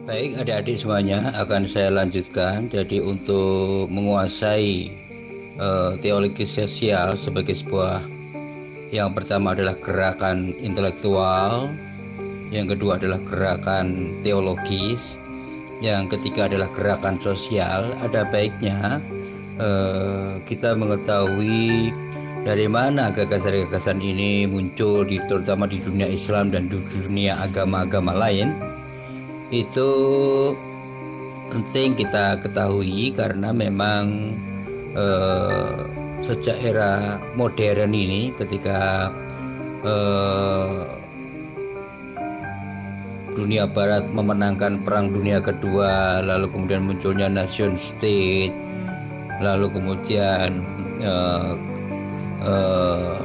Baik, adik-adik semuanya akan saya lanjutkan. Jadi untuk menguasai teologi sosial sebagai sebuah, yang pertama adalah gerakan intelektual, yang kedua adalah gerakan teologis, yang ketiga adalah gerakan sosial. Ada baiknya kita mengetahui dari mana gagasan-gagasan ini muncul, terutama di dunia Islam dan di dunia agama-agama lain. Itu penting kita ketahui karena memang eh, sejak era modern ini, ketika eh, dunia Barat memenangkan Perang Dunia Kedua, lalu kemudian munculnya nation state, lalu kemudian eh, eh,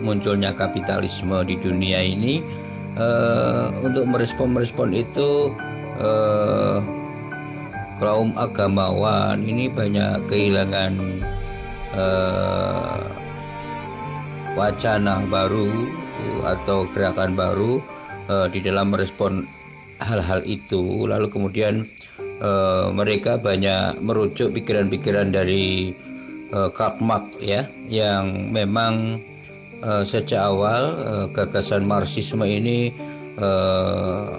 munculnya kapitalisme di dunia ini. Untuk merespon itu, eh, kaum agamawan ini banyak kehilangan eh, wacana baru atau gerakan baru di dalam merespon hal-hal itu. Lalu kemudian mereka banyak merujuk pikiran-pikiran dari Karl Marx, ya, yang memang sejak awal gagasan Marxisme ini eh,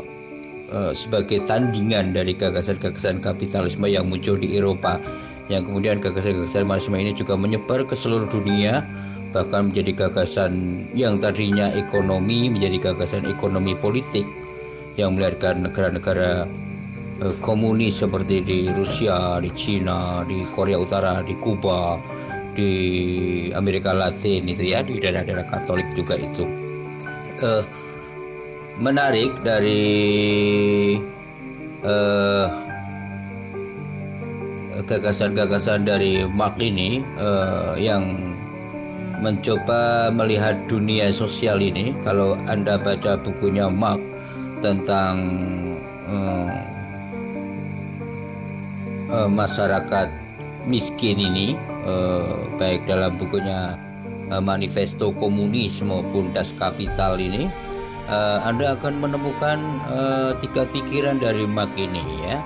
sebagai tandingan dari gagasan-gagasan kapitalisme yang muncul di Eropa, yang kemudian gagasan-gagasan Marxisme ini juga menyebar ke seluruh dunia, bahkan menjadi gagasan yang tadinya ekonomi menjadi gagasan ekonomi politik yang melahirkan negara-negara komunis seperti di Rusia, di Cina, di Korea Utara, di Kuba, di Amerika Latin, itu ya, di daerah-daerah Katolik juga itu. Eh, Menarik dari eh, gagasan-gagasan dari Marx ini, yang mencoba melihat dunia sosial ini. Kalau Anda baca bukunya Marx tentang eh, masyarakat miskin ini, baik dalam bukunya Manifesto Komunis maupun Das Kapital ini, Anda akan menemukan tiga pikiran dari Marx ini, ya.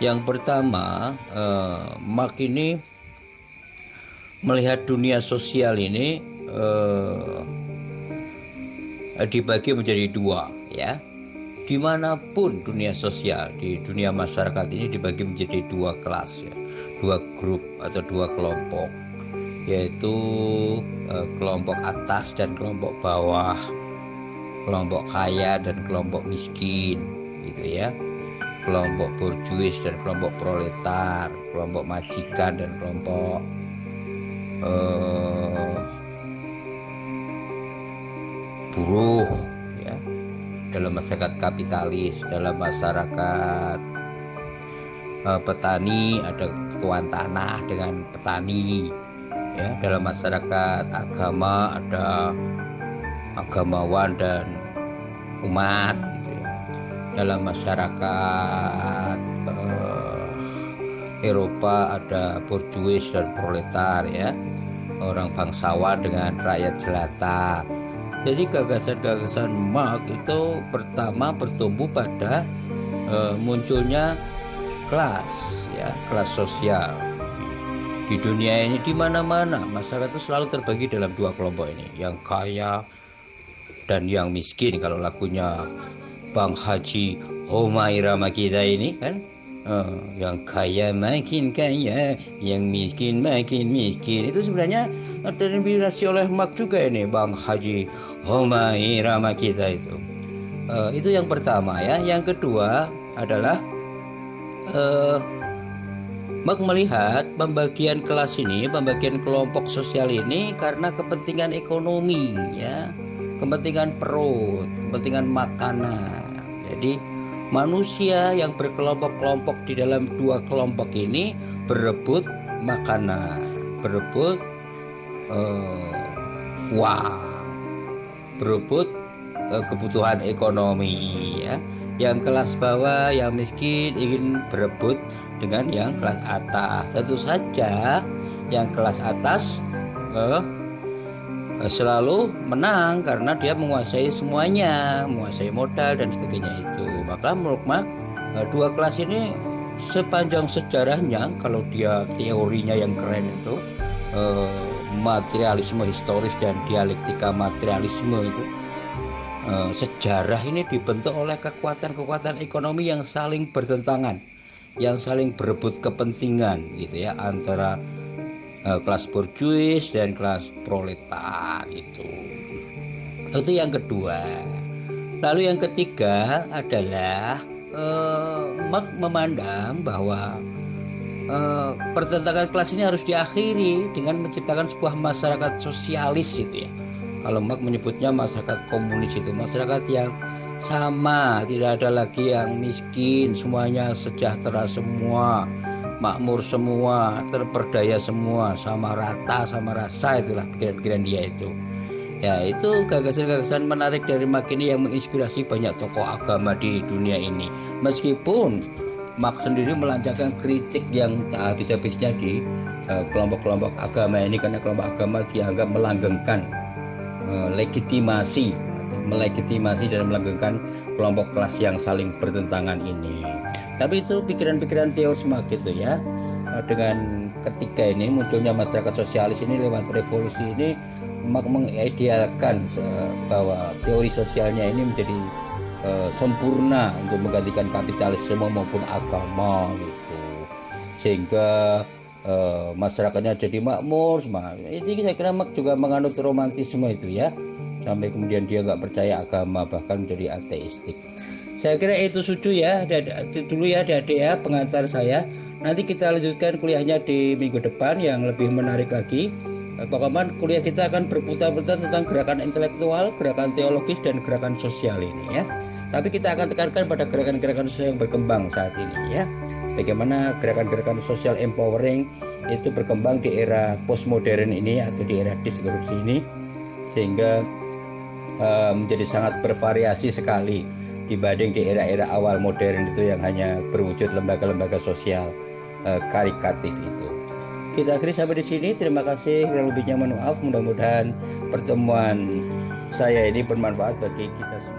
Yang pertama, Marx ini melihat dunia sosial ini dibagi menjadi dua, ya. Dimanapun dunia sosial, di dunia masyarakat ini dibagi menjadi dua kelas, ya, dua grup atau dua kelompok, yaitu kelompok atas dan kelompok bawah, kelompok kaya dan kelompok miskin, gitu ya, kelompok borjuis dan kelompok proletar, kelompok majikan dan kelompok eh, buruh, ya. Dalam masyarakat kapitalis, dalam masyarakat petani ada tuan tanah dengan petani, ya. Dalam masyarakat agama ada agamawan dan umat, gitu ya. Dalam masyarakat Eropa ada borjuis dan proletar, ya, orang bangsawan dengan rakyat jelata. Jadi gagasan-gagasan Marx itu pertama bertumbuh pada munculnya kelas, ya, kelas sosial. Di dunia ini, di mana-mana masyarakat itu selalu terbagi dalam dua kelompok ini, yang kaya dan yang miskin. Kalau lagunya Bang Haji Homairama kita ini kan, yang kaya makin kaya, yang miskin makin miskin. Itu sebenarnya terinspirasi oleh Marx juga ini, Bang Haji Homairama kita itu. Itu yang pertama, ya. Yang kedua adalah eh, Marx melihat pembagian kelas ini, pembagian kelompok sosial ini karena kepentingan ekonomi, ya, kepentingan perut, kepentingan makanan. Jadi manusia yang berkelompok-kelompok di dalam dua kelompok ini berebut makanan, berebut uang, berebut kebutuhan ekonomi, ya. Yang kelas bawah, yang miskin ingin berebut dengan yang kelas atas. Tentu saja yang kelas atas selalu menang karena dia menguasai semuanya, menguasai modal dan sebagainya itu. Maka menurut Marx dua kelas ini sepanjang sejarahnya, kalau dia teorinya yang keren itu, materialisme historis dan dialektika materialisme itu, sejarah ini dibentuk oleh kekuatan-kekuatan ekonomi yang saling bertentangan, yang saling berebut kepentingan gitu ya, antara kelas borjuis dan kelas proletar itu. Itu yang kedua. Lalu yang ketiga adalah Marx memandang bahwa pertentangan kelas ini harus diakhiri dengan menciptakan sebuah masyarakat sosialis gitu ya. Kalau Marx menyebutnya masyarakat komunis, itu masyarakat yang sama, tidak ada lagi yang miskin, semuanya sejahtera semua, makmur semua, terperdaya semua, sama rata, sama rasa, itulah pikiran-pikiran dia itu. Ya, itu gagasan-gagasan menarik dari Marx ini yang menginspirasi banyak tokoh agama di dunia ini. Meskipun Marx sendiri melancarkan kritik yang tak habis-habisnya di kelompok-kelompok agama ini, karena kelompok agama dianggap melanggengkan melegitimasi dan melanggengkan kelompok kelas yang saling bertentangan ini. Tapi itu pikiran-pikiran teori Marx gitu ya. Dengan ketika ini munculnya masyarakat sosialis ini lewat revolusi ini, Marx mengidealkan bahwa teori sosialnya ini menjadi sempurna untuk menggantikan kapitalisme maupun agama gitu, sehingga masyarakatnya jadi makmur. Ini saya kira Marx juga menganut romantisme itu ya, sampai kemudian dia nggak percaya agama, bahkan menjadi ateistik. Saya kira itu suju ya, dulu ya adik-adik ya pengantar saya. Nanti kita lanjutkan kuliahnya di minggu depan yang lebih menarik lagi. Pokoknya kuliah kita akan berputar-putar tentang gerakan intelektual, gerakan teologis, dan gerakan sosial ini ya. Tapi kita akan tekankan pada gerakan-gerakan sosial yang berkembang saat ini ya. Bagaimana gerakan-gerakan sosial empowering itu berkembang di era postmodern ini atau di era disrupsi ini, sehingga menjadi sangat bervariasi sekali dibanding di era-era awal modern itu yang hanya berwujud lembaga-lembaga sosial karitatif itu. Kita akhiri sampai di sini. Terima kasih, kurang lebihnya mohon maaf. Mudah-mudahan pertemuan saya ini bermanfaat bagi kita semua.